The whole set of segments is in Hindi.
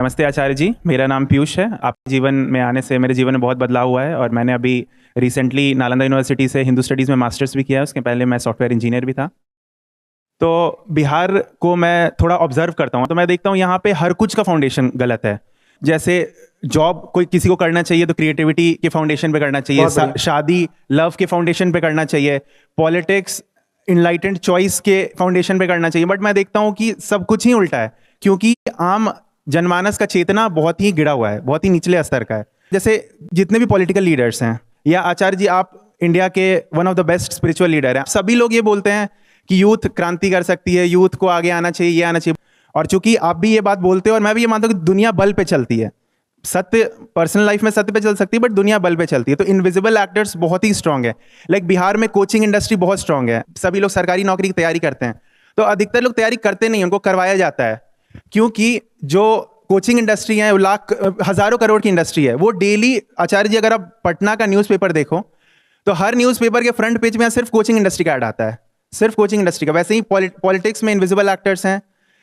नमस्ते आचार्य जी, मेरा नाम पीयूष है। आपके जीवन में आने से मेरे जीवन में बहुत बदलाव हुआ है और मैंने अभी रिसेंटली नालंदा यूनिवर्सिटी से हिंदू स्टडीज़ में मास्टर्स भी किया है। उसके पहले मैं सॉफ्टवेयर इंजीनियर भी था। तो बिहार को मैं थोड़ा ऑब्जर्व करता हूँ तो मैं देखता हूँ यहाँ पे हर कुछ का फाउंडेशन गलत है। जैसे जॉब कोई किसी को करना चाहिए तो क्रिएटिविटी के फाउंडेशन पे करना चाहिए, शादी लव के फाउंडेशन पे करना चाहिए, पॉलिटिक्स इनलाइटेंड चॉइस के फाउंडेशन पे करना चाहिए। बट मैं देखता हूँ कि सब कुछ ही उल्टा है, क्योंकि आम जनमानस का चेतना बहुत ही गिरा हुआ है, बहुत ही निचले स्तर का है। जैसे जितने भी पॉलिटिकल लीडर्स हैं, या आचार्य जी आप इंडिया के one of the best spiritual leader हैं, सभी लोग ये बोलते हैं कि यूथ क्रांति कर सकती है, यूथ को आगे आना चाहिए, ये आना चाहिए। और चूंकि आप भी ये बात बोलते हो और मैं भी ये मानता हूँ कि दुनिया बल पे चलती है, सत्य पर्सनल लाइफ में सत्य पे चल सकती है बट दुनिया बल पे चलती है। तो इनविजिबल एक्टर्स बहुत ही स्ट्रांग है। लाइक बिहार में कोचिंग इंडस्ट्री बहुत स्ट्रांग है, सभी लोग सरकारी नौकरी की तैयारी करते हैं। तो अधिकतर लोग तैयारी करते नहीं, उनको करवाया जाता है, क्योंकि जो कोचिंग इंडस्ट्री है वो लाख हजारों करोड़ की इंडस्ट्री है। वो डेली, आचार्य जी अगर आप पटना का न्यूज़पेपर देखो तो हर न्यूज़पेपर के फ्रंट पेज में सिर्फ कोचिंग इंडस्ट्री का ऐड आता है, सिर्फ कोचिंग इंडस्ट्री का। वैसे ही पॉलिटिक्स में इनविजिबल एक्टर्स हैं,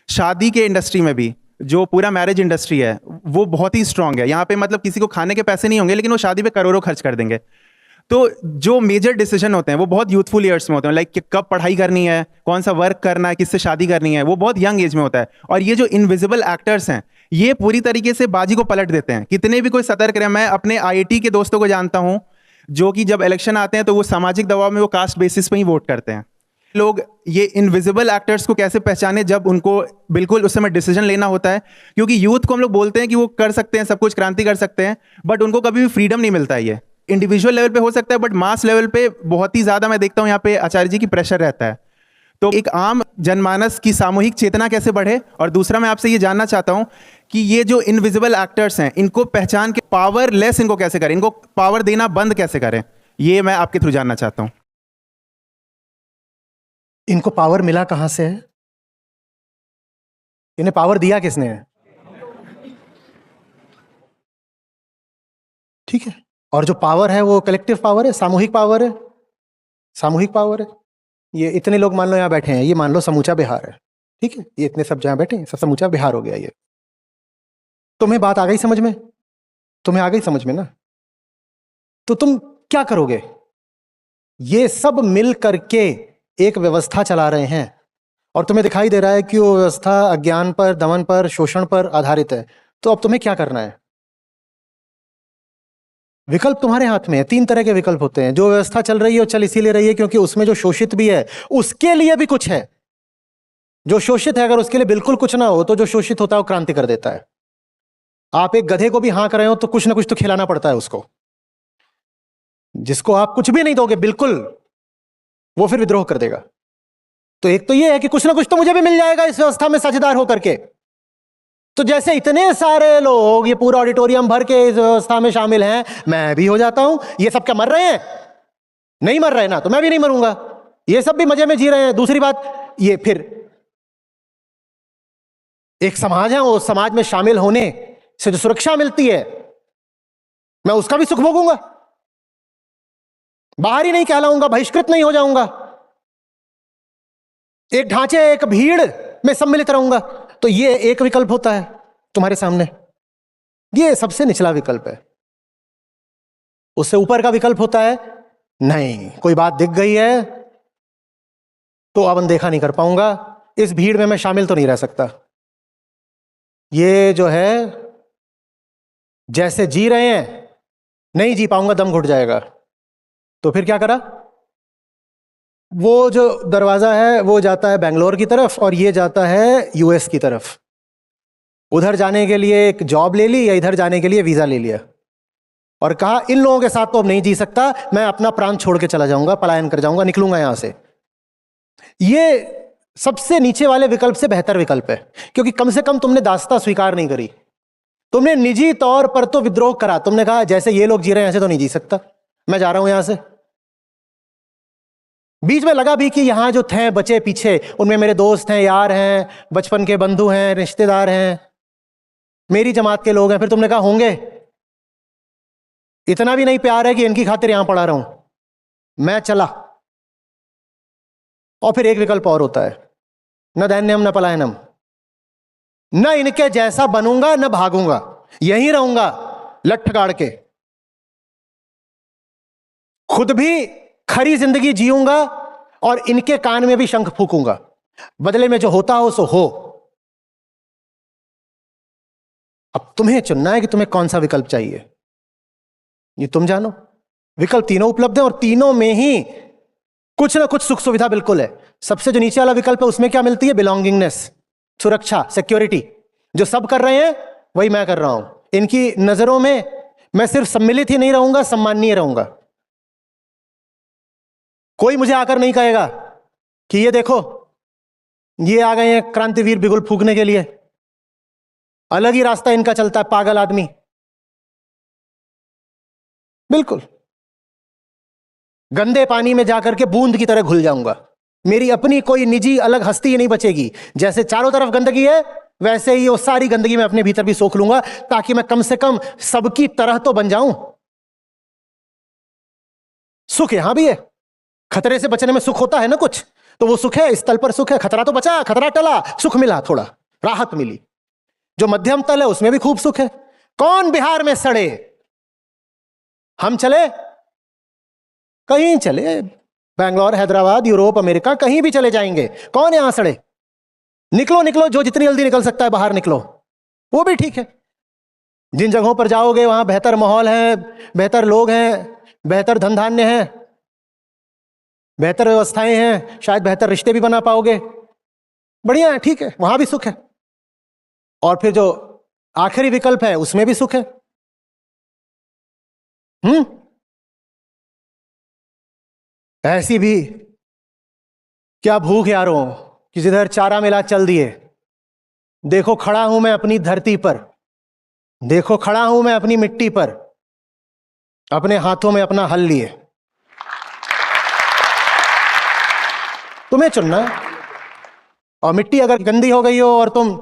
शादी के इंडस्ट्री में भी जो पूरा मैरिज इंडस्ट्री है वो बहुत ही स्ट्रांग है। यहाँ पे मतलब किसी को खाने के पैसे नहीं होंगे लेकिन वो शादी पे करोड़ों खर्च कर देंगे। तो जो मेजर डिसीजन होते हैं वो बहुत यूथफुल ईयर्स में होते हैं, लाइक कि कब पढ़ाई करनी है, कौन सा वर्क करना है, किससे शादी करनी है, वो बहुत यंग एज में होता है। और ये जो इनविजिबल एक्टर्स हैं ये पूरी तरीके से बाजी को पलट देते हैं, कितने भी कोई सतर्क रहे। मैं अपने आईआईटी के दोस्तों को जानता हूं जो कि जब इलेक्शन आते हैं तो वो सामाजिक दबाव में वो कास्ट बेसिस पे ही वोट करते हैं। लोग ये इनविजिबल एक्टर्स को कैसे पहचाने जब उनको बिल्कुल उस समय डिसीजन लेना होता है, क्योंकि यूथ को हम लोग बोलते हैं कि वो कर सकते हैं, सब कुछ क्रांति कर सकते हैं, बट उनको कभी भी फ्रीडम नहीं मिलता है। ये इंडिविजुअल लेवल पे हो सकता है बट मास लेवल पे बहुत ही ज्यादा मैं देखता हूं यहाँ पे आचार्य जी की प्रेशर रहता है। तो एक आम जनमानस की सामूहिक चेतना कैसे बढ़े, और दूसरा मैं आपसे ये जानना चाहता हूं कि ये जो इनविजिबल एक्टर्स हैं इनको पहचान के पावरलेस इनको कैसे करें, इनको पावर देना बंद कैसे करें, ये मैं आपके थ्रू जानना चाहता हूं। इनको पावर मिला कहां से है? इन्हें पावर दिया किसने है? ठीक है, और जो पावर है वो कलेक्टिव पावर है, सामूहिक पावर है, सामूहिक पावर है। ये इतने लोग मान लो यहां बैठे हैं, ये मान लो समूचा बिहार है, ठीक है, ये इतने सब जहां बैठे हैं सब समूचा बिहार हो गया। ये तुम्हें बात आ गई समझ में? तुम्हें आ गई समझ में ना? तो तुम क्या करोगे? ये सब मिल करके एक व्यवस्था चला रहे हैं और तुम्हें दिखाई दे रहा है कि वो व्यवस्था अज्ञान पर, दमन पर, शोषण पर आधारित है। तो अब तुम्हें क्या करना है? विकल्प तुम्हारे हाथ में है। तीन तरह के विकल्प होते हैं। जो व्यवस्था चल रही है वो चल इसीलिए रही है क्योंकि उसमें जो शोषित भी है उसके लिए भी कुछ है। जो शोषित है अगर उसके लिए बिल्कुल कुछ ना हो तो जो शोषित होता है वो क्रांति कर देता है। आप एक गधे को भी हाँक रहे हो तो कुछ ना कुछ तो खिलाना पड़ता है उसको। जिसको आप कुछ भी नहीं दोगे बिल्कुल, वो फिर विद्रोह कर देगा। तो एक तो ये है कि कुछ ना कुछ तो मुझे भी मिल जाएगा इस व्यवस्था में साझेदार होकर के। तो जैसे इतने सारे लोग ये पूरा ऑडिटोरियम भर के इस व्यवस्था में शामिल हैं, मैं भी हो जाता हूं। ये सब क्या मर रहे हैं? नहीं मर रहे ना, तो मैं भी नहीं मरूंगा। ये सब भी मजे में जी रहे हैं। दूसरी बात, ये फिर एक समाज है, वो समाज में शामिल होने से जो सुरक्षा मिलती है मैं उसका भी सुख भोगूंगा। बाहर ही नहीं कहलाऊंगा, बहिष्कृत नहीं हो जाऊंगा, एक ढांचे, एक भीड़ में सम्मिलित रहूंगा। तो ये एक विकल्प होता है तुम्हारे सामने, ये सबसे निचला विकल्प है। उससे ऊपर का विकल्प होता है, नहीं कोई बात दिख गई है तो अब अनदेखा नहीं कर पाऊंगा, इस भीड़ में मैं शामिल तो नहीं रह सकता। ये जो है जैसे जी रहे हैं नहीं जी पाऊंगा, दम घुट जाएगा। तो फिर क्या करा? वो जो दरवाजा है वो जाता है बेंगलोर की तरफ और ये जाता है यूएस की तरफ। उधर जाने के लिए एक जॉब ले ली या इधर जाने के लिए वीजा ले लिया और कहा इन लोगों के साथ तो अब नहीं जी सकता, मैं अपना प्रांत छोड़ के चला जाऊंगा, पलायन कर जाऊंगा, निकलूंगा यहां से। ये सबसे नीचे वाले विकल्प से बेहतर विकल्प है, क्योंकि कम से कम तुमने दास्ता स्वीकार नहीं करी। तुमने निजी तौर पर तो विद्रोह करा, तुमने कहा जैसे ये लोग जी रहे हैं ऐसे तो नहीं जी सकता, मैं जा रहा हूं यहां से। बीच में लगा भी कि यहां जो थे बचे पीछे उनमें मेरे दोस्त हैं, यार हैं, बचपन के बंधु हैं, रिश्तेदार हैं, मेरी जमात के लोग हैं। फिर तुमने कहा होंगे, इतना भी नहीं प्यार है कि इनकी खातिर यहां पड़ा रहूं, मैं चला। और फिर एक विकल्प और होता है, न दैन्यम न पलायनम। न इनके जैसा बनूंगा न भागूंगा, यहीं रहूंगा लठ गाड़ के, खुद भी खरी जिंदगी जीऊंगा और इनके कान में भी शंख फूकूंगा, बदले में जो होता हो सो हो। अब तुम्हें चुनना है कि तुम्हें कौन सा विकल्प चाहिए, ये तुम जानो। विकल्प तीनों उपलब्ध है और तीनों में ही कुछ ना कुछ सुख सुविधा बिल्कुल है। सबसे जो नीचे वाला विकल्प है उसमें क्या मिलती है? बिलोंगिंगनेस, सुरक्षा, सिक्योरिटी। जो सब कर रहे हैं वही मैं कर रहा हूं। इनकी नजरों में मैं सिर्फ सम्मिलित ही नहीं रहूंगा, सम्माननीय रहूंगा। कोई मुझे आकर नहीं कहेगा कि ये देखो ये आ गए हैं क्रांतिवीर बिगुल फूकने के लिए, अलग ही रास्ता इनका चलता है, पागल आदमी। बिल्कुल गंदे पानी में जाकर के बूंद की तरह घुल जाऊंगा। मेरी अपनी कोई निजी अलग हस्ती ही नहीं बचेगी। जैसे चारों तरफ गंदगी है वैसे ही वो सारी गंदगी मैं अपने भीतर भी सोख लूंगा, ताकि मैं कम से कम सबकी तरह तो बन जाऊं। सुख यहां भी है, खतरे से बचने में सुख होता है ना कुछ, तो वो सुख है, इस तल पर सुख है। खतरा तो बचा, खतरा टला, सुख मिला, थोड़ा राहत मिली। जो मध्यम तल है उसमें भी खूब सुख है। कौन बिहार में सड़े? हम चले, कहीं चले, बैंगलोर, हैदराबाद, यूरोप, अमेरिका, कहीं भी चले जाएंगे। कौन यहां सड़े? निकलो निकलो, जो जितनी जल्दी निकल सकता है बाहर निकलो, वो भी ठीक है। जिन जगहों पर जाओगे वहां बेहतर माहौल है, बेहतर लोग हैं, बेहतर धन धान्य है, बेहतर व्यवस्थाएं हैं, शायद बेहतर रिश्ते भी बना पाओगे। बढ़िया है, ठीक है, वहां भी सुख है। और फिर जो आखिरी विकल्प है उसमें भी सुख है। ऐसी भी क्या भूख यारों कि जिधर चारा मिला चल दिए। देखो खड़ा हूं मैं अपनी धरती पर, देखो खड़ा हूं मैं अपनी मिट्टी पर, अपने हाथों में अपना हल लिए। तुम्हें चुनना है। और मिट्टी अगर गंदी हो गई हो और तुम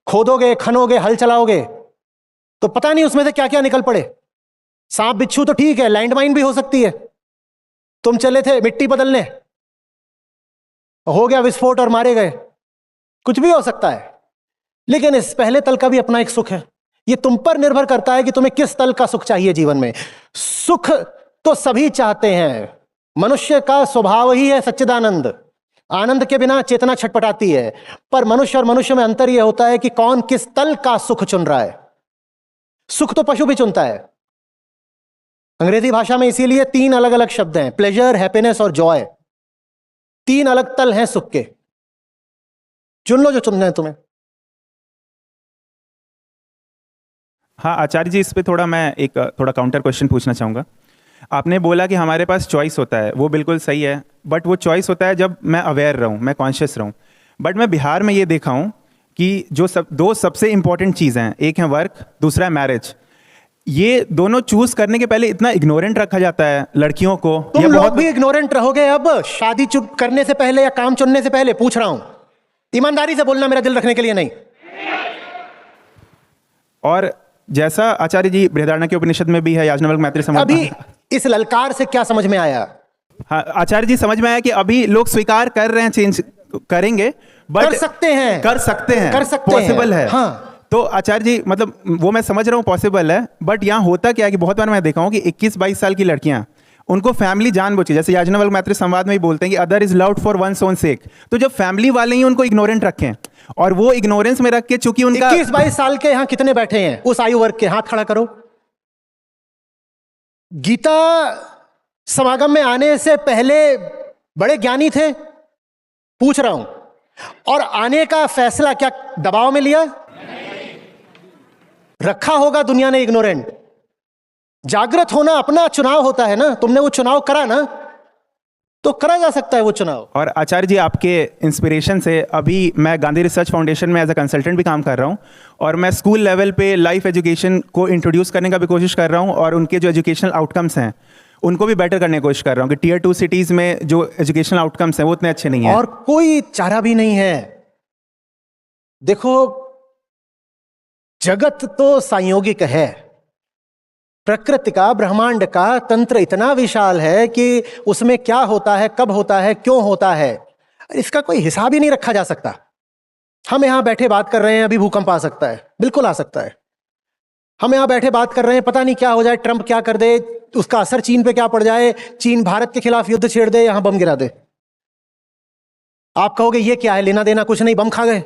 खोदोगे, खनोगे, हल चलाओगे तो पता नहीं उसमें से क्या क्या निकल पड़े। सांप बिच्छू तो ठीक है, लैंडमाइन भी हो सकती है। तुम चले थे मिट्टी बदलने, हो गया विस्फोट और मारे गए, कुछ भी हो सकता है। लेकिन इस पहले तल का भी अपना एक सुख है। ये तुम पर निर्भर करता है कि तुम्हें किस तल का सुख चाहिए जीवन में। सुख तो सभी चाहते हैं, मनुष्य का स्वभाव ही है सच्चिदानंद। आनंद के बिना चेतना छटपटाती है। पर मनुष्य और मनुष्य में अंतर यह होता है कि कौन किस तल का सुख चुन रहा है। सुख तो पशु भी चुनता है। अंग्रेजी भाषा में इसीलिए 3 अलग अलग शब्द हैं, प्लेजर, हैप्पीनेस और जॉय। 3 अलग तल हैं सुख के। चुन लो जो चुनना है तुम्हें। हाँ आचार्य जी, इस पे थोड़ा मैं एक थोड़ा काउंटर क्वेश्चन पूछना चाहूँगा। आपने बोला कि हमारे पास चॉइस होता है, वो बिल्कुल सही है, बट वो चॉइस होता है जब मैं अवेयर रहूँ, मैं कॉन्शियस रहूँ। बट मैं बिहार में ये देखा हूँ कि जो दो सबसे इंपॉर्टेंट चीज़ हैं, एक है वर्क, दूसरा है मैरिज। ये दोनों चूज करने के पहले इतना इग्नोरेंट रखा जाता है लड़कियों को। तुम लोग भी इग्नोरेंट रहोगे अब शादी चुप करने से पहले या काम चुनने से पहले? पूछ रहा हूं, ईमानदारी से बोलना, मेरा दिल रखने के लिए नहीं। और जैसा आचार्य जी बृहदारण्यक उपनिषद में भी है, याज्ञवल्क्य मैत्री संवाद। अभी इस ललकार से क्या समझ में आया? हाँ आचार्य जी, समझ में आया कि अभी लोग स्वीकार कर रहे हैं, चेंज करेंगे, बट कर सकते हैं, पॉसिबल है। हाँ। तो आचार्य जी, मतलब वो मैं समझ रहा हूँ पॉसिबल है, बट यहाँ होता क्या है कि बहुत बार मैं देखा हूँ कि 21-22 साल की लड़कियां, उनको फैमिली जानबूझ के, जैसे याज्ञवल्क्य मैत्री संवाद में ही बोलते हैं कि other is loved for one's own सेक। तो जब फैमिली वाले ही उनको इग्नोरेंट रखें, और वो इग्नोरेंस में रख के, चूंकि उनका 21-22 साल के यहाँ कितने बैठे हैं उस आयु वर्ग के? हाथ खड़ा करो। गीता समागम में आने से पहले बड़े ज्ञानी थे, पूछ रहा हूं। और आने का फैसला क्या दबाव में लिया? रखा होगा दुनिया ने इग्नोरेंट। जागृत होना अपना चुनाव होता है ना। तुमने वो चुनाव करा ना, तो करा जा सकता है वो चुनाव। और आचार्य जी, आपके इंस्पिरेशन से अभी मैं गांधी रिसर्च फाउंडेशन में एज अ कंसल्टेंट भी काम कर रहा हूँ, और मैं स्कूल लेवल पे लाइफ एजुकेशन को इंट्रोड्यूस करने का भी कोशिश कर रहा हूँ, और उनके जो एजुकेशनल आउटकम्स हैं उनको भी बेटर करने की कोशिश कर रहा हूँ कि टियर 2 सिटीज़ में जो एजुकेशनल आउटकम्स हैं वो उतने अच्छे नहीं हैं। और कोई चारा भी नहीं है। देखो, जगत तो संयोगिक है। प्रकृति का, ब्रह्मांड का तंत्र इतना विशाल है कि उसमें क्या होता है, कब होता है, क्यों होता है, इसका कोई हिसाब ही नहीं रखा जा सकता। हम यहां बैठे बात कर रहे हैं, अभी भूकंप आ सकता है, बिल्कुल आ सकता है। हम यहां बैठे बात कर रहे हैं, पता नहीं क्या हो जाए, ट्रंप क्या कर दे, उसका असर चीन पे क्या पड़ जाए, चीन भारत के खिलाफ युद्ध छेड़ दे, यहां बम गिरा दे। आप कहोगे ये क्या है, लेना देना कुछ नहीं, बम खा गए।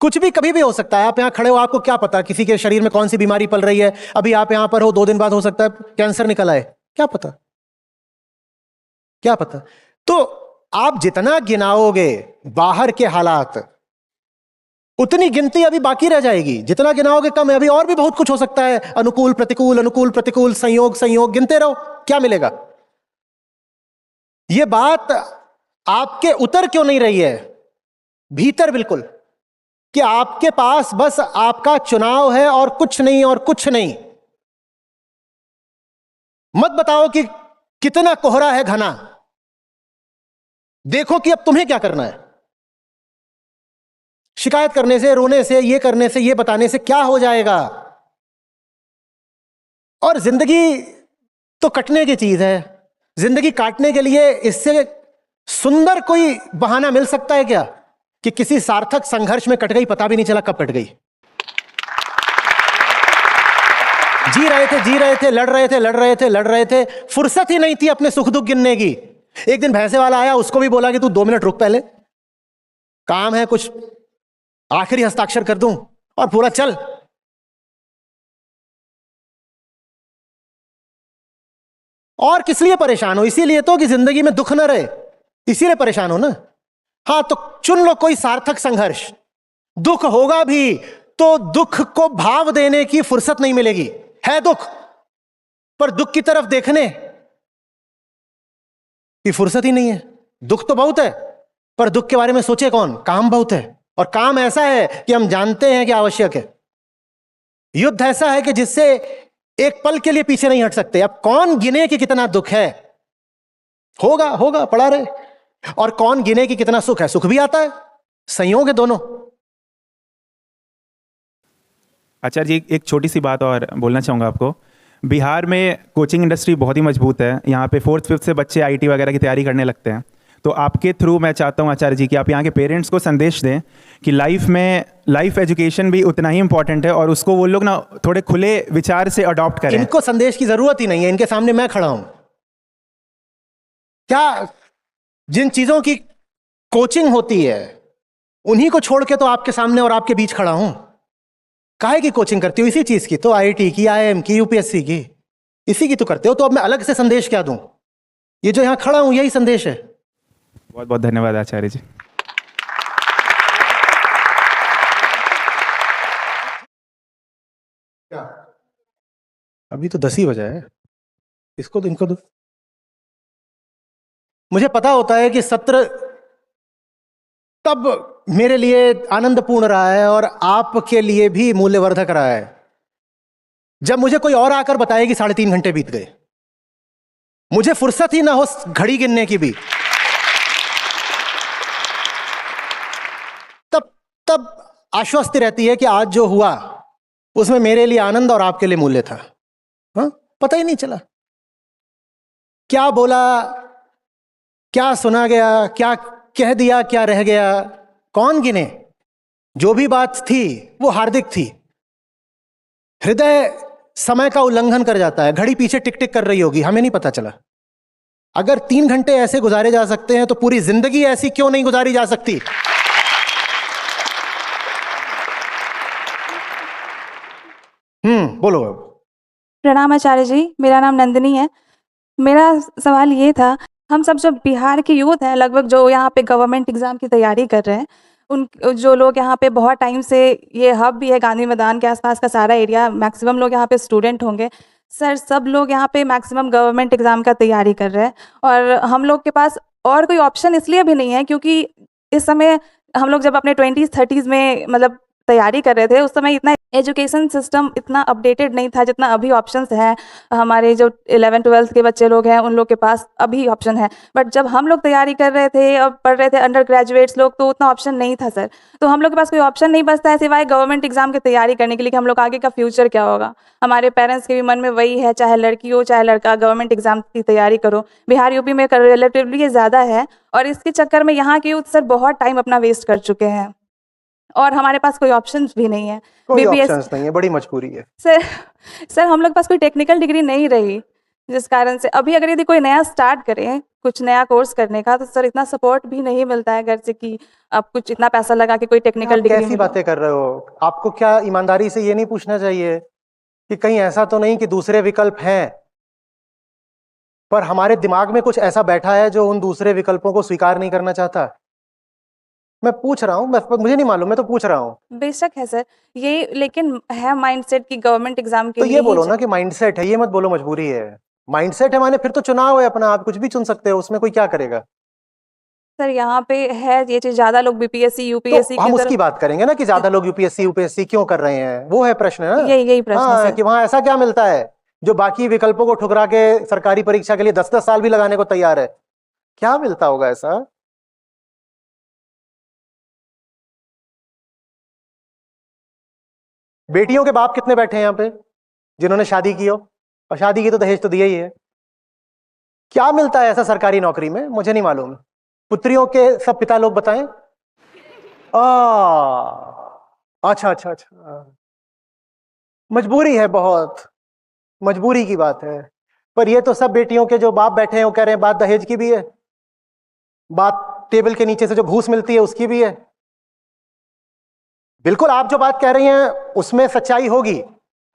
कुछ भी कभी भी हो सकता है। आप यहां खड़े हो, आपको क्या पता किसी के शरीर में कौन सी बीमारी पल रही है। अभी आप यहां पर हो, 2 दिन बाद हो सकता है कैंसर निकल आए, क्या पता, क्या पता। तो आप जितना गिनाओगे बाहर के हालात, उतनी गिनती अभी बाकी रह जाएगी। जितना गिनाओगे कम है, अभी और भी बहुत कुछ हो सकता है, अनुकूल प्रतिकूल, अनुकूल प्रतिकूल, संयोग संयोग, गिनते रहो, क्या मिलेगा। यह बात आपके उतर क्यों नहीं रही है भीतर, बिल्कुल, कि आपके पास बस आपका चुनाव है और कुछ नहीं, और कुछ नहीं। मत बताओ कि कितना कोहरा है घना, देखो कि अब तुम्हें क्या करना है। शिकायत करने से, रोने से, ये करने से, ये बताने से क्या हो जाएगा। और जिंदगी तो कटने की चीज है। जिंदगी काटने के लिए इससे सुंदर कोई बहाना मिल सकता है क्या, कि किसी सार्थक संघर्ष में कट गई, पता भी नहीं चला कब कट गई। जी रहे थे, जी रहे थे, लड़ रहे थे, लड़ रहे थे, लड़ रहे थे, फुर्सत ही नहीं थी अपने सुख दुख गिनने की। एक दिन भैंसे वाला आया, उसको भी बोला कि तू 2 मिनट रुक, पहले काम है, कुछ आखिरी हस्ताक्षर कर दूं और पूरा चल। और किस लिए परेशान हो, इसीलिए तो कि जिंदगी में दुख ना रहे, इसीलिए परेशान हो ना। हाँ, तो चुन लो कोई सार्थक संघर्ष। दुख होगा भी तो दुख को भाव देने की फुर्सत नहीं मिलेगी। है दुख, पर दुख की तरफ देखने की फुर्सत ही नहीं है। दुख तो बहुत है, पर दुख के बारे में सोचे कौन। काम बहुत है, और काम ऐसा है कि हम जानते हैं कि आवश्यक है। युद्ध ऐसा है कि जिससे एक पल के लिए पीछे नहीं हट सकते। अब कौन गिने कि कितना दुख है, होगा होगा पड़ा रहे। और कौन गिने कि कितना सुख है, सुख भी आता है, संयोग है दोनों। आचार्य जी, एक छोटी सी बात और बोलना चाहूँगा आपको। बिहार में कोचिंग इंडस्ट्री बहुत ही मजबूत है। यहाँ पे 4th 5th से बच्चे आईटी वगैरह की तैयारी करने लगते हैं। तो आपके थ्रू मैं चाहता हूँ आचार्य जी कि आप यहाँ के पेरेंट्स को संदेश दें कि लाइफ एजुकेशन भी उतना ही इंपॉर्टेंट है, और उसको वो लोग ना थोड़े खुले विचार से अडॉप्ट करें। इनको संदेश की जरूरत ही नहीं है, इनके सामने मैं खड़ा हूं। क्या जिन चीजों की कोचिंग होती है उन्हीं को छोड़ के तो आपके सामने और आपके बीच खड़ा हूं। काहे की कोचिंग करती हो, इसी चीज की तो, आईआईटी की, आईआईएम की, यूपीएससी की, इसी की तो करते हो। तो अब मैं अलग से संदेश क्या दूं, ये जो यहां खड़ा हूं यही संदेश है। बहुत बहुत धन्यवाद आचार्य जी। क्या अभी तो 10 ही बजा है, इसको तो इनको दो। मुझे पता होता है कि सत्र तब मेरे लिए आनंदपूर्ण रहा है और आपके लिए भी मूल्यवर्धक रहा है जब मुझे कोई और आकर बताए कि 3.5 घंटे बीत गए। मुझे फुर्सत ही ना हो घड़ी गिनने की भी। तब आश्वस्ति रहती है कि आज जो हुआ उसमें मेरे लिए आनंद और आपके लिए मूल्य था। हाँ, पता ही नहीं चला क्या बोला, क्या सुना गया, क्या कह दिया, क्या रह गया, कौन गिने। जो भी बात थी वो हार्दिक थी। हृदय समय का उल्लंघन कर जाता है, घड़ी पीछे टिक टिक कर रही होगी, हमें नहीं पता चला। अगर 3 घंटे ऐसे गुजारे जा सकते हैं तो पूरी जिंदगी ऐसी क्यों नहीं गुजारी जा सकती। बोलो। प्रणाम आचार्य जी, मेरा नाम नंदिनी है। मेरा सवाल ये था, हम सब जो बिहार के यूथ हैं, लगभग जो यहाँ पे गवर्नमेंट एग्ज़ाम की तैयारी कर रहे हैं, उन जो लोग यहाँ पे बहुत टाइम से, ये हब भी है गांधी मैदान के आसपास का सारा एरिया, मैक्सिमम लोग यहाँ पे स्टूडेंट होंगे। सर, सब लोग यहाँ पे मैक्सिमम गवर्नमेंट एग्ज़ाम का तैयारी कर रहे हैं, और हम लोग के पास और कोई ऑप्शन इसलिए भी नहीं है क्योंकि इस समय हम लोग जब अपने 20s 30s में मतलब तैयारी कर रहे थे उस समय इतना एजुकेशन सिस्टम इतना अपडेटेड नहीं था जितना अभी ऑप्शंस हैं। हमारे जो 11th-12th के बच्चे लोग हैं उन लोग के पास अभी ऑप्शन है, बट जब हम लोग तैयारी कर रहे थे और पढ़ रहे थे अंडर ग्रेजुएट्स लोग, तो उतना ऑप्शन नहीं था सर। तो हम लोग के पास कोई ऑप्शन नहीं बचता है सिवाय गवर्नमेंट एग्जाम की तैयारी करने के लिए कि हम लोग आगे का फ्यूचर क्या होगा। हमारे पेरेंट्स के भी मन में वही है, चाहे लड़की हो चाहे लड़का, गवर्नमेंट एग्जाम की तैयारी करो। बिहार यूपी में रिलेटिवली ये ज़्यादा है और इसके चक्कर में यहाँ के यूथ सर बहुत टाइम अपना वेस्ट कर चुके हैं और हमारे पास कोई ऑप्शंस भी नहीं है। कोई BPS ऑप्शंस नहीं है, बड़ी मजबूरी है सर हम लोग के पास कोई टेक्निकल डिग्री नहीं रही, जिस कारण से अभी अगर यदि कोई नया स्टार्ट करें कुछ नया कोर्स करने का, तो सर इतना सपोर्ट भी नहीं मिलता है घर से कि आप कुछ इतना पैसा लगा के कोई टेक्निकल आप डिग्री कैसी बातें कर रहे हो? आपको क्या ईमानदारी से ये नहीं पूछना चाहिए कि कहीं ऐसा तो नहीं कि दूसरे विकल्प हैं, पर हमारे दिमाग में कुछ ऐसा बैठा है जो उन दूसरे विकल्पों को स्वीकार नहीं करना चाहता? मैं पूछ रहा हूँ, मुझे नहीं मालूम, मैं तो पूछ रहा हूँ। बेशक है सर ये, लेकिन है माइंडसेट की गवर्नमेंट एग्जाम के तो लिए ये ही बोलो ना कि माइंडसेट है, ये मत बोलो मजबूरी है। माइंडसेट है माने फिर तो चुनाव है अपना, आप कुछ भी चुन सकते हो, उसमें कोई क्या करेगा? सर यहाँ पे है ये चीज, ज्यादा लोग BPSC UPSC तो की हम तरफ उसकी बात करेंगे ना कि ज्यादा लोग यूपीएससी क्यों कर रहे हैं, वो है प्रश्न ना। यही प्रश्न है हाँ, सर। कि वहां ऐसा क्या मिलता है जो बाकी विकल्पों को ठुकरा के सरकारी परीक्षा के लिए 10-10 साल भी लगाने को तैयार है? क्या मिलता होगा ऐसा? बेटियों के बाप कितने बैठे हैं यहाँ पे जिन्होंने शादी की हो, और शादी की तो दहेज तो दिया ही है। क्या मिलता है ऐसा सरकारी नौकरी में, मुझे नहीं मालूम। पुत्रियों के सब पिता लोग बताएं। अच्छा अच्छा अच्छा, मजबूरी है, बहुत मजबूरी की बात है। पर ये तो सब बेटियों के जो बाप बैठे हैं वो कह रहे हैं बात दहेज की भी है, बात टेबल के नीचे से जो घूस मिलती है उसकी भी है। बिल्कुल आप जो बात कह रही हैं उसमें सच्चाई होगी,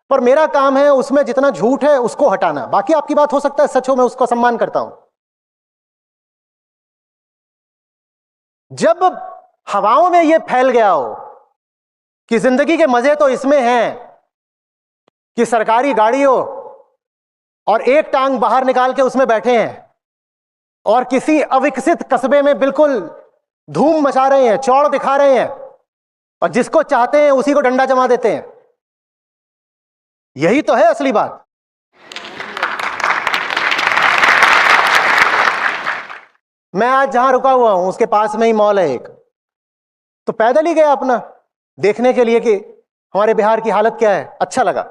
पर मेरा काम है उसमें जितना झूठ है उसको हटाना। बाकी आपकी बात हो सकता है सच हो, मैं उसको सम्मान करता हूं। जब हवाओं में यह फैल गया हो कि जिंदगी के मजे तो इसमें हैं कि सरकारी गाड़ी हो और एक टांग बाहर निकाल के उसमें बैठे हैं और किसी अविकसित कस्बे में बिल्कुल धूम मचा रहे हैं, चौड़ दिखा रहे हैं, और जिसको चाहते हैं उसी को डंडा जमा देते हैं, यही तो है असली बात। मैं आज जहां रुका हुआ हूं उसके पास में ही मॉल है एक, तो पैदल ही गया अपना देखने के लिए कि हमारे बिहार की हालत क्या है। अच्छा लगा,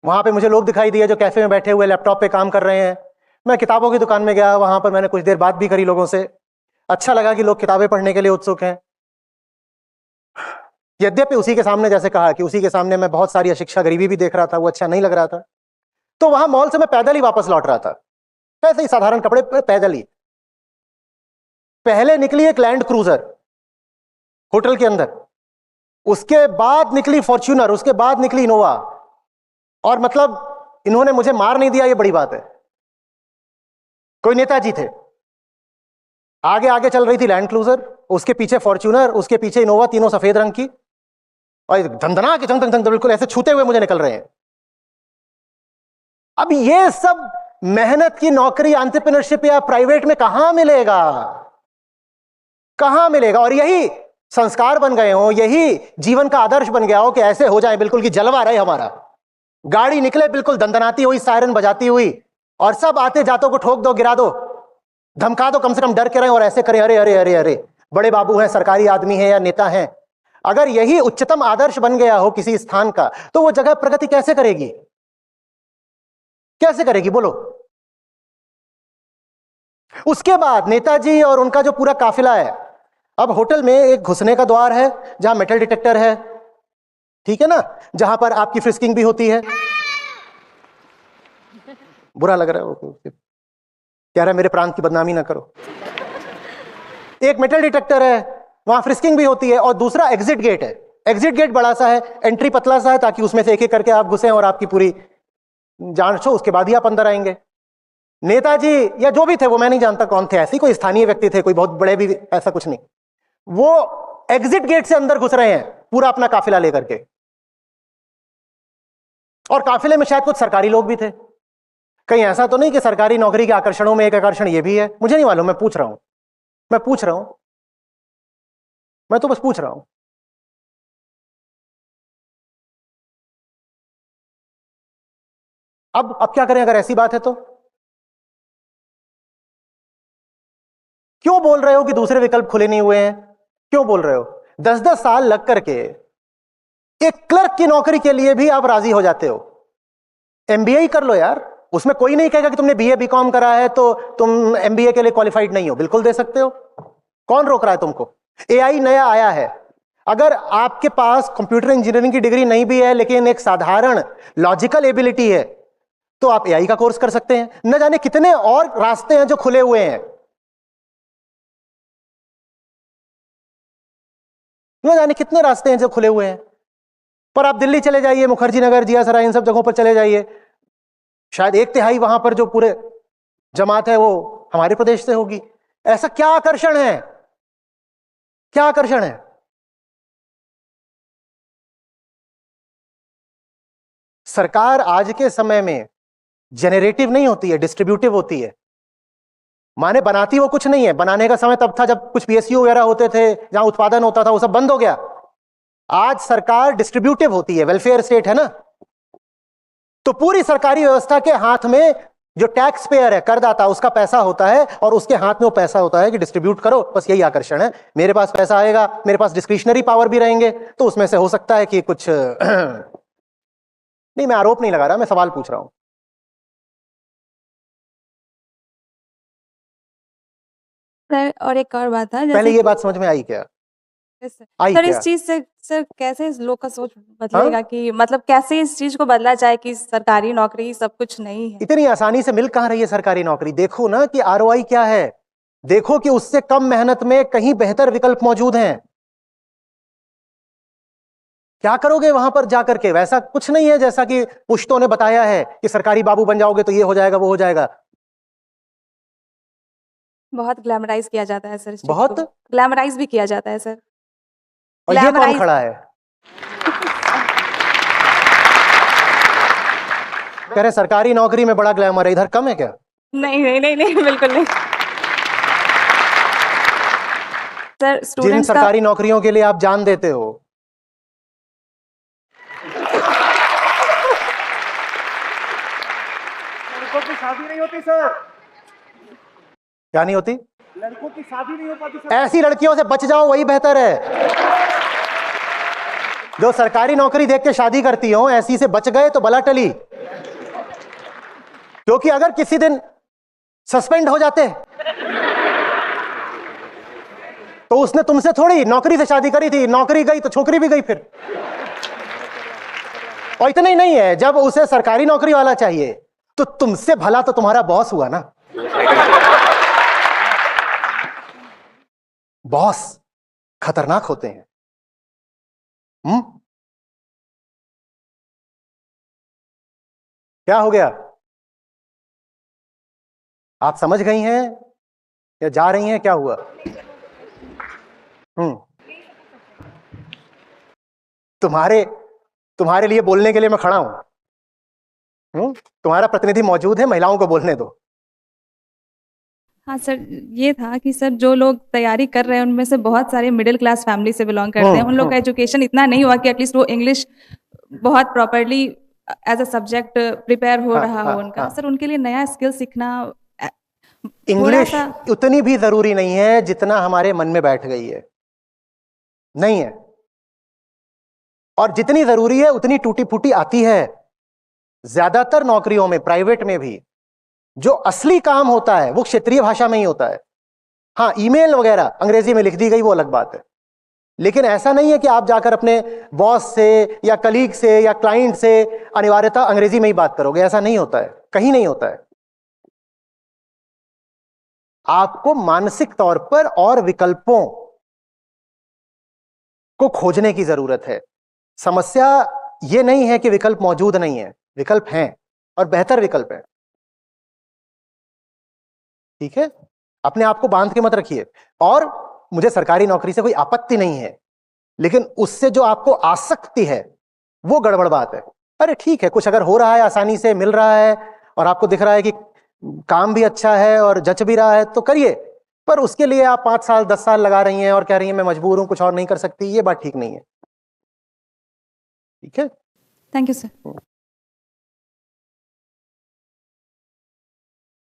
वहां पे मुझे लोग दिखाई दिए जो कैफे में बैठे हुए लैपटॉप पे काम कर रहे हैं। मैं किताबों की दुकान में गया, वहां पर मैंने कुछ देर बात भी करी लोगों से। अच्छा लगा कि लोग किताबें पढ़ने के लिए उत्सुक हैं। यद्यपि उसी के सामने, जैसे कहा कि उसी के सामने मैं बहुत सारी अशिक्षा गरीबी भी देख रहा था, वो अच्छा नहीं लग रहा था। तो वहां मॉल से मैं पैदल ही वापस लौट रहा था, ऐसे ही साधारण कपड़े पे पैदल ही। पहले निकली एक लैंड क्रूजर होटल के अंदर, उसके बाद निकली फॉर्च्यूनर, उसके बाद निकली इनोवा। और मतलब इन्होंने मुझे मार नहीं दिया, ये बड़ी बात है। कोई नेताजी थे, आगे आगे चल रही थी लैंड क्रूजर, उसके पीछे फॉर्च्यूनर, उसके पीछे इनोवा, तीनों सफेद रंग की, और धंधना के जंग बिल्कुल ऐसे छूते हुए मुझे निकल रहे हैं। अब ये सब मेहनत की नौकरी, एंटरप्रेन्योरशिप या प्राइवेट में कहां मिलेगा, कहां मिलेगा? और यही संस्कार बन गए हो, यही जीवन का आदर्श बन गया हो कि ऐसे हो जाए बिल्कुल कि जलवा रहे हमारा, गाड़ी निकले बिल्कुल दंदनाती हुई, सायरन बजाती हुई, और सब आते जातों को ठोक दो, गिरा दो, धमका दो, कम से कम डर के रहे और ऐसे करें, अरे अरे अरे अरे बड़े बाबू हैं, सरकारी आदमी है या नेता हैं। अगर यही उच्चतम आदर्श बन गया हो किसी स्थान का, तो वो जगह प्रगति कैसे करेगी, कैसे करेगी बोलो? उसके बाद नेताजी और उनका जो पूरा काफिला है, अब होटल में एक घुसने का द्वार है जहां मेटल डिटेक्टर है, ठीक है ना, जहां पर आपकी फ्रिस्किंग भी होती है। बुरा लग रहा है वो, कह रहा है मेरे प्रांत की बदनामी ना करो। एक मेटल डिटेक्टर है, वहां फ्रिस्किंग भी होती है, और दूसरा एग्जिट गेट है। एग्जिट गेट बड़ा सा है, एंट्री पतला सा है, ताकि उसमें से एक एक करके आप घुसे और आपकी पूरी जांच हो, उसके बाद ही आप अंदर आएंगे। नेताजी या जो भी थे, वो मैं नहीं जानता कौन थे, ऐसे कोई स्थानीय व्यक्ति थे, कोई बहुत बड़े भी, ऐसा कुछ नहीं, वो एग्जिट गेट से अंदर घुस रहे हैं पूरा अपना काफिला लेकर के। और काफिले में शायद कुछ सरकारी लोग भी थे। कहीं ऐसा तो नहीं कि सरकारी नौकरी के आकर्षणों में एक आकर्षण ये भी है? मुझे नहीं मालूम, मैं पूछ रहा हूं, मैं तो बस पूछ रहा हूं। अब क्या करें अगर ऐसी बात है तो? क्यों बोल रहे हो कि दूसरे विकल्प खुले नहीं हुए हैं? क्यों बोल रहे हो? 10-10 साल लग करके एक क्लर्क की नौकरी के लिए भी आप राजी हो जाते हो। एमबीए ही कर लो यार, उसमें कोई नहीं कहेगा कि तुमने बीए बीकॉम करा है तो तुम एमबीए के लिए क्वालिफाइड नहीं हो, बिल्कुल दे सकते हो। कौन रोक रहा है तुमको? एआई नया आया है, अगर आपके पास कंप्यूटर इंजीनियरिंग की डिग्री नहीं भी है लेकिन एक साधारण लॉजिकल एबिलिटी है तो आप एआई का कोर्स कर सकते हैं। न जाने कितने और रास्ते हैं जो खुले हुए हैं, न जाने कितने रास्ते हैं जो खुले हुए हैं। पर आप दिल्ली चले जाइए, मुखर्जी नगर, जिया सराय, इन सब जगहों पर चले जाइए, शायद 1/3 वहां पर जो पूरे जमात है वो हमारे प्रदेश से होगी। ऐसा क्या आकर्षण है? क्या आकर्षण है? सरकार आज के समय में जेनरेटिव नहीं होती है, डिस्ट्रीब्यूटिव होती है। माने बनाती वो कुछ नहीं है, बनाने का समय तब था जब कुछ पीएसयू वगैरह होते थे जहां उत्पादन होता था, वो सब बंद हो गया। आज सरकार डिस्ट्रीब्यूटिव होती है, वेलफेयर स्टेट है ना। तो पूरी सरकारी व्यवस्था के हाथ में जो टैक्स पेयर है, करदाता, उसका पैसा होता है और उसके हाथ में वो पैसा होता है कि डिस्ट्रीब्यूट करो। बस यही आकर्षण है। मेरे पास पैसा आएगा, मेरे पास डिस्क्रिशनरी पावर भी रहेंगे, तो उसमें से हो सकता है कि कुछ नहीं, मैं आरोप नहीं लगा रहा, मैं सवाल पूछ रहा हूं। सर और एक और बात था, पहले जैसे ये बात समझ में आई क्या? आई सर क्या? इस चीज से सर कैसे इस लोग का सोच बदलेगा कि मतलब कैसे इस चीज को बदला जाए कि सरकारी नौकरी सब कुछ नहीं है? इतनी आसानी से मिल कहां रही है सरकारी नौकरी? देखो ना कि आरओआई क्या है, देखो कि उससे कम मेहनत में कहीं बेहतर विकल्प मौजूद हैं। क्या करोगे वहां पर जाकर के? वैसा कुछ नहीं है जैसा कि पुश्तों ने बताया है कि सरकारी बाबू बन जाओगे तो ये हो जाएगा, वो हो जाएगा। बहुत ग्लैमराइज किया जाता है सर इस चीज बहुत को। ग्लैमराइज भी किया जाता है सर। और ये कौन ग्लैमराइज खड़ा है कह रहे सरकारी नौकरी में बड़ा ग्लैमर है, इधर कम है क्या? नहीं नहीं नहीं नहीं बिल्कुल नहीं सर। जिन स्टूडेंट्स का सरकारी नौकरियों के लिए आप जान देते हो, लड़कों की शादी नहीं होती सर, क्या नहीं होती? लड़कों की शादी नहीं हो पाती सर। ऐसी लड़कियों से बच जाओ, वही बेहतर है। जो सरकारी नौकरी देख के शादी करती हो, ऐसी से बच गए तो बला टली। क्योंकि अगर किसी दिन सस्पेंड हो जाते तो उसने तुमसे थोड़ी नौकरी से शादी करी थी, नौकरी गई तो छोकरी भी गई फिर। और इतना ही नहीं है, जब उसे सरकारी नौकरी वाला चाहिए तो तुमसे भला तो तुम्हारा बॉस हुआ ना। बॉस खतरनाक होते हैं। क्या हो गया? आप समझ गई हैं या जा रही हैं? क्या हुआ? तुम्हारे लिए बोलने के लिए मैं खड़ा हूं। तुम्हारा प्रतिनिधि मौजूद है, महिलाओं को बोलने दो। हाँ सर, ये था कि सर जो लोग तैयारी कर रहे हैं उनमें से बहुत सारे मिडिल क्लास फैमिली से बिलोंग करते हैं। उन लोग का एजुकेशन इतना नहीं हुआ कि एटलीस्ट वो इंग्लिश बहुत properly as a subject prepare हो रहा हो उनका। सर उनके लिए नया स्किल सीखना इंग्लिश उतनी भी जरूरी नहीं है जितना हमारे मन में बैठ गई है, नहीं है। और जितनी जरूरी है उतनी टूटी फूटी आती है। ज्यादातर नौकरियों में, प्राइवेट में भी, जो असली काम होता है वो क्षेत्रीय भाषा में ही होता है। हाँ, ईमेल वगैरह अंग्रेजी में लिख दी गई, वो अलग बात है। लेकिन ऐसा नहीं है कि आप जाकर अपने बॉस से या कलीग से या क्लाइंट से अनिवार्यता अंग्रेजी में ही बात करोगे, ऐसा नहीं होता है, कहीं नहीं होता है। आपको मानसिक तौर पर और विकल्पों को खोजने की जरूरत है। समस्या यह नहीं है कि विकल्प मौजूद नहीं है, विकल्प हैं और बेहतर विकल्प है। ठीक है, अपने आप को बांध के मत रखिए। और मुझे सरकारी नौकरी से कोई आपत्ति नहीं है, लेकिन उससे जो आपको आसक्ति है वो गड़बड़ बात है। अरे ठीक है, कुछ अगर हो रहा है, आसानी से मिल रहा है और आपको दिख रहा है कि काम भी अच्छा है और जच भी रहा है तो करिए। पर उसके लिए आप 5 साल 10 साल लगा रही हैं और कह रही हैं मैं मजबूर हूं, कुछ और नहीं कर सकती, ये बात ठीक नहीं है। ठीक है, थैंक यू सर।